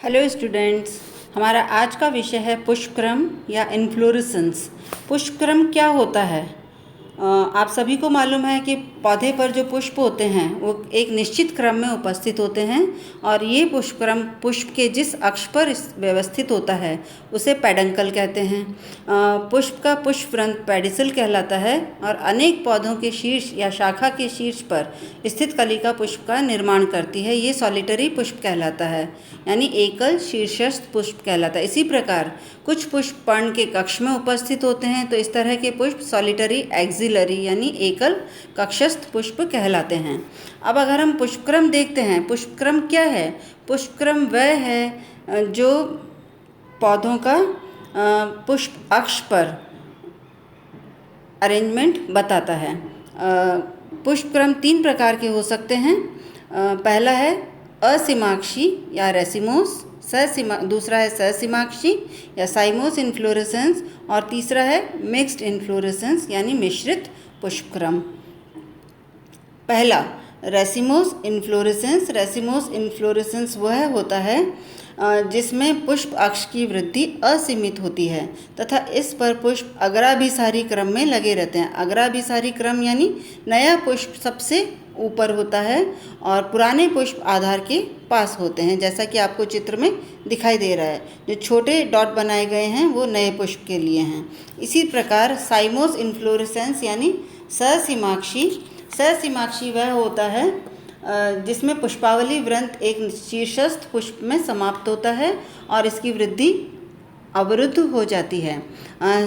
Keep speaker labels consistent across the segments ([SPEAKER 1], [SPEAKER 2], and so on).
[SPEAKER 1] Hello students, हमारा आज का विषय है पुष्पक्रम या इन्फ्लोरेसेंस। पुष्पक्रम क्या होता है? आप सभी को मालूम है कि पौधे पर जो पुष्प होते हैं वो एक निश्चित क्रम में उपस्थित होते हैं और ये पुष्पक्रम पुष्प के जिस अक्ष पर व्यवस्थित होता है उसे पेडंकल कहते हैं। पुष्प का पुष्पवृंत पेडिसल कहलाता है और अनेक पौधों के शीर्ष या शाखा के शीर्ष पर स्थित कलिका पुष्प का निर्माण करती है। ये सॉलिटरी पुष्प कहलाता है, यानी एकल शीर्षस्थ पुष्प कहलाता है। इसी प्रकार कुछ पुष्प पर्ण के कक्ष में उपस्थित होते हैं, तो इस तरह के पुष्प सॉलिटरी एक्सिलरी यानी एकल कक्षस्थ पुष्प कहलाते हैं। अब अगर हम पुष्पक्रम देखते हैं, पुष्पक्रम क्या है? पुष्पक्रम वह है जो पौधों का पुष्प अक्ष पर अरेंजमेंट बताता है। पुष्पक्रम 3 प्रकार के हो सकते हैं। पहला है असीमाक्षी या रेसिमोस, दूसरा है ससीमाक्षी या साइमोस इन्फ्लोरेसेंस और तीसरा है मिक्स्ड इन्फ्लोरेसेंस यानी मिश्रित पुष्पक्रम। पहला रेसिमोस इन्फ्लोरेसेंस। रेसिमोस इन्फ्लोरेसेंस वह होता है जिसमें पुष्प अक्ष की वृद्धि असीमित होती है तथा इस पर पुष्प अग्राभिसारी क्रम में लगे रहते हैं। अग्राभिसारी क्रम यानी नया पुष्प सबसे ऊपर होता है और पुराने पुष्प आधार के पास होते हैं, जैसा कि आपको चित्र में दिखाई दे रहा है। जो छोटे डॉट बनाए गए हैं वो नए पुष्प के लिए हैं। इसी प्रकार साइमोस इन्फ्लोरेसेंस यानी ससीमाक्षी। ससीमाक्षी वह होता है जिसमें पुष्पावली वृंत एक शीर्षस्थ पुष्प में समाप्त होता है और इसकी वृद्धि अवरुद्ध हो जाती है।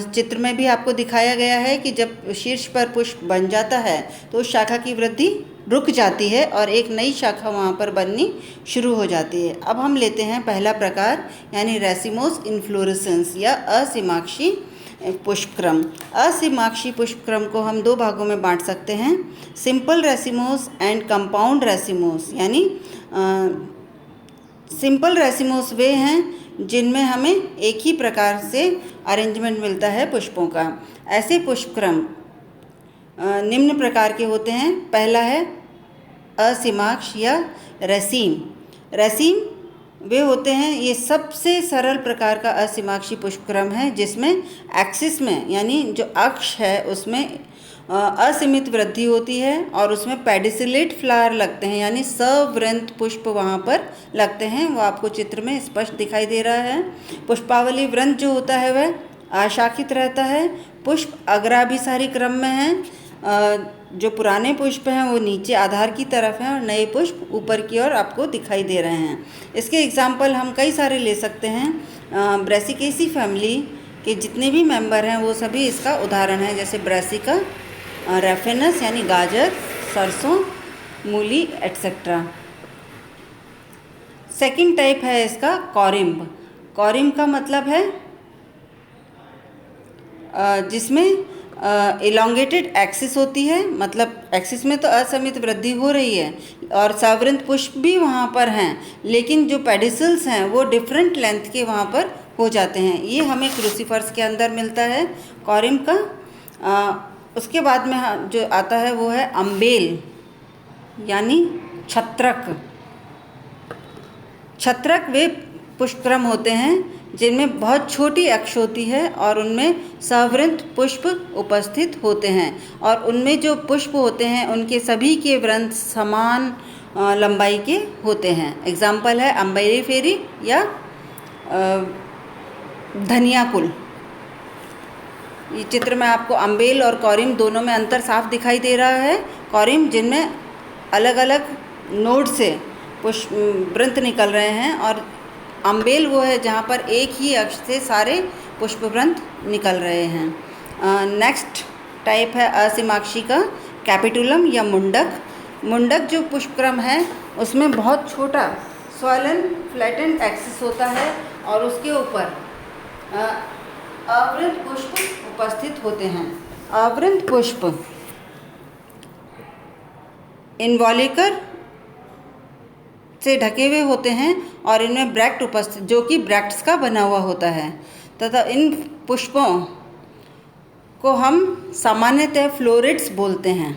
[SPEAKER 1] चित्र में भी आपको दिखाया गया है कि जब शीर्ष पर पुष्प बन जाता है तो उस शाखा की वृद्धि रुक जाती है और एक नई शाखा वहाँ पर बननी शुरू हो जाती है। अब हम लेते हैं पहला प्रकार यानी रेसिमोस इन्फ्लोरेसेंस या असीमाक्षी पुष्पक्रम। असीमाक्षी पुष्पक्रम को हम 2 भागों में बांट सकते हैं, simple racemose and compound racemose. यानी सिंपल रेसिमोस वे हैं जिनमें हमें एक ही प्रकार से अरेंजमेंट मिलता है पुष्पों का। ऐसे पुष्पक्रम निम्न प्रकार के होते हैं। पहला है असीमाक्ष या रेसीम। रेसीम वे होते हैं, ये सबसे सरल प्रकार का असीमाक्षी पुष्पक्रम है जिसमें एक्सिस में यानी जो अक्ष है उसमें असीमित वृद्धि होती है और उसमें पेडिसिलेट फ्लावर लगते हैं यानी सवृंत पुष्प वहाँ पर लगते हैं। वो आपको चित्र में स्पष्ट दिखाई दे रहा है। पुष्पावली वृंत जो होता है वह आशाखित रहता है। पुष्प अग्राभिसारी क्रम में हैं। जो पुराने पुष्प हैं वो नीचे आधार की तरफ हैं और नए पुष्प ऊपर की ओर आपको दिखाई दे रहे हैं। इसके एग्जाम्पल हम कई सारे ले सकते हैं। ब्रेसिकेसी फैमिली के जितने भी मेंबर हैं वो सभी इसका उदाहरण है, जैसे ब्रेसिका, रेफेनस यानी गाजर, सरसों, मूली एट्सेट्रा। सेकंड टाइप है इसका कॉरिम्ब। कॉरिम्ब का मतलब है जिसमें इलोंगेटेड एक्सिस होती है, मतलब एक्सिस में तो असीमित वृद्धि हो रही है और सावृंत पुष्प भी वहाँ पर हैं, लेकिन जो पेडिसल्स हैं वो डिफरेंट लेंथ के वहाँ पर हो जाते हैं। ये हमें क्रूसीफर्स के अंदर मिलता है कॉरिम्ब का। उसके बाद में जो आता है वो है अम्बेल यानी छत्रक। छत्रक वे पुष्पक्रम होते हैं जिनमें बहुत छोटी अक्ष होती है और उनमें सवृंत पुष्प उपस्थित होते हैं और उनमें जो पुष्प होते हैं उनके सभी के वृंत समान लंबाई के होते हैं। एग्जाम्पल है अम्बेरीफेरी या धनिया कुल। ये चित्र में आपको अम्बेल और कॉरिम्ब दोनों में अंतर साफ दिखाई दे रहा है। कॉरिम्ब जिनमें अलग अलग नोड से पुष्प वृंत निकल रहे हैं और अम्बेल वो है जहाँ पर एक ही अक्ष से सारे पुष्पवृंत निकल रहे हैं। नेक्स्ट टाइप है असीमाक्षी का कैपिटुलम या मुंडक। मुंडक जो पुष्पक्रम है उसमें बहुत छोटा स्वलन फ्लैटेंड एक्सिस होता है और उसके ऊपर अवृंत पुष्प उपस्थित होते हैं। अवृंत पुष्प इन्वॉल्यूकर से ढके हुए होते हैं और इनमें ब्रैक्ट उपस्थित जो कि ब्रैक्ट्स का बना हुआ होता है तथा इन पुष्पों को हम सामान्यतः फ्लोरिड्स बोलते हैं।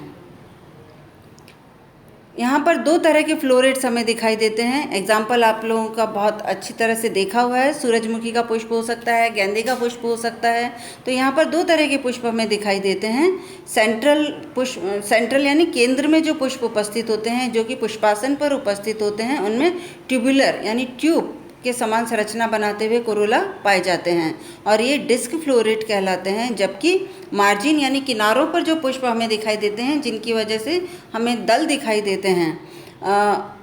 [SPEAKER 1] यहाँ पर दो तरह के फ्लोरेट्स हमें दिखाई देते हैं। एग्जाम्पल आप लोगों का बहुत अच्छी तरह से देखा हुआ है, सूरजमुखी का पुष्प हो सकता है, गेंदे का पुष्प हो सकता है। तो यहाँ पर दो तरह के पुष्प हमें दिखाई देते हैं। सेंट्रल यानी केंद्र में जो पुष्प उपस्थित होते हैं, जो कि पुष्पासन पर उपस्थित होते हैं, उनमें ट्यूबुलर यानी ट्यूब के समान संरचना बनाते हुए कोरोला पाए जाते हैं और ये डिस्क फ्लोरेट कहलाते हैं। जबकि मार्जिन यानी किनारों पर जो पुष्प हमें दिखाई देते हैं, जिनकी वजह से हमें दल दिखाई देते हैं,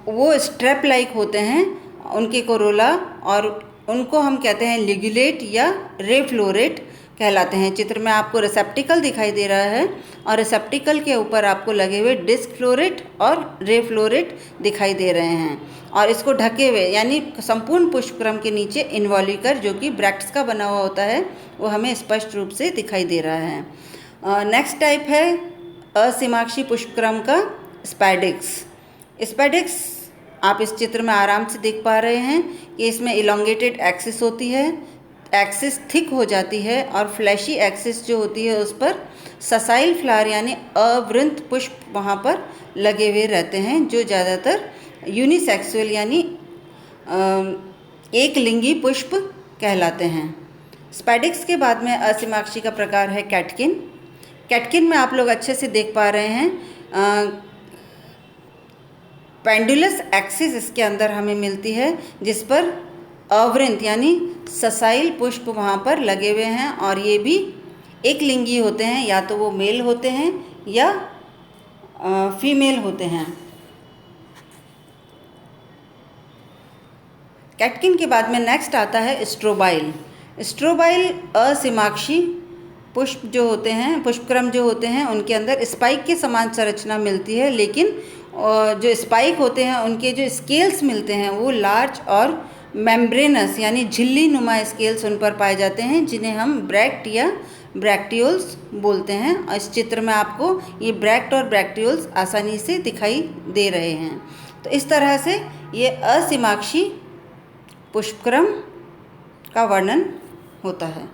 [SPEAKER 1] वो स्ट्रेप लाइक होते हैं उनके कोरोला, और उनको हम कहते हैं लिग्यूलेट या रे फ्लोरेट कहलाते हैं। चित्र में आपको रिसेप्टिकल दिखाई दे रहा है और रिसेप्टिकल के ऊपर आपको लगे हुए डिस्क फ्लोरेट और रे फ्लोरेट दिखाई दे रहे हैं, और इसको ढके हुए यानी संपूर्ण पुष्पक्रम के नीचे इन्वॉल्यूकर जो कि ब्रैक्ट्स का बना हुआ होता है, वो हमें स्पष्ट रूप से दिखाई दे रहा है। नेक्स्ट टाइप है असीमाक्षी पुष्पक्रम का स्पैडिक्स। स्पैडिक्स आप इस चित्र में आराम से देख पा रहे हैं कि इसमें इलोंगेटेड एक्सिस होती है, एक्सिस थिक हो जाती है, और फ्लैशी एक्सिस जो होती है उस पर ससाइल फ्लावर यानी अवृंत पुष्प वहाँ पर लगे हुए रहते हैं, जो ज़्यादातर यूनिसेक्सुअल यानी एक लिंगी पुष्प कहलाते हैं। स्पैडिक्स के बाद में असीमाक्षी का प्रकार है कैटकिन। कैटकिन में आप लोग अच्छे से देख पा रहे हैं, पेंडुलस एक्सिस इसके अंदर हमें मिलती है, जिस पर अवृंत यानी ससाइल पुष्प वहाँ पर लगे हुए हैं, और ये भी एक लिंगी होते हैं, या तो वो मेल होते हैं या फीमेल होते हैं। कैटकिन के बाद में नेक्स्ट आता है स्ट्रोबाइल। स्ट्रोबाइल असीमाक्षी पुष्प जो होते हैं, पुष्पक्रम जो होते हैं, उनके अंदर स्पाइक के समान संरचना मिलती है, लेकिन जो स्पाइक होते हैं उनके जो स्केल्स मिलते हैं वो लार्ज और मेम्ब्रेनस यानी झिल्ली नुमा स्केल्स उन पर पाए जाते हैं, जिन्हें हम ब्रैक्ट या ब्रैक्टियोल्स बोलते हैं। और इस चित्र में आपको ये ब्रैक्ट और ब्रैक्टियोल्स आसानी से दिखाई दे रहे हैं। तो इस तरह से ये असीमाक्षी पुष्पक्रम का वर्णन होता है।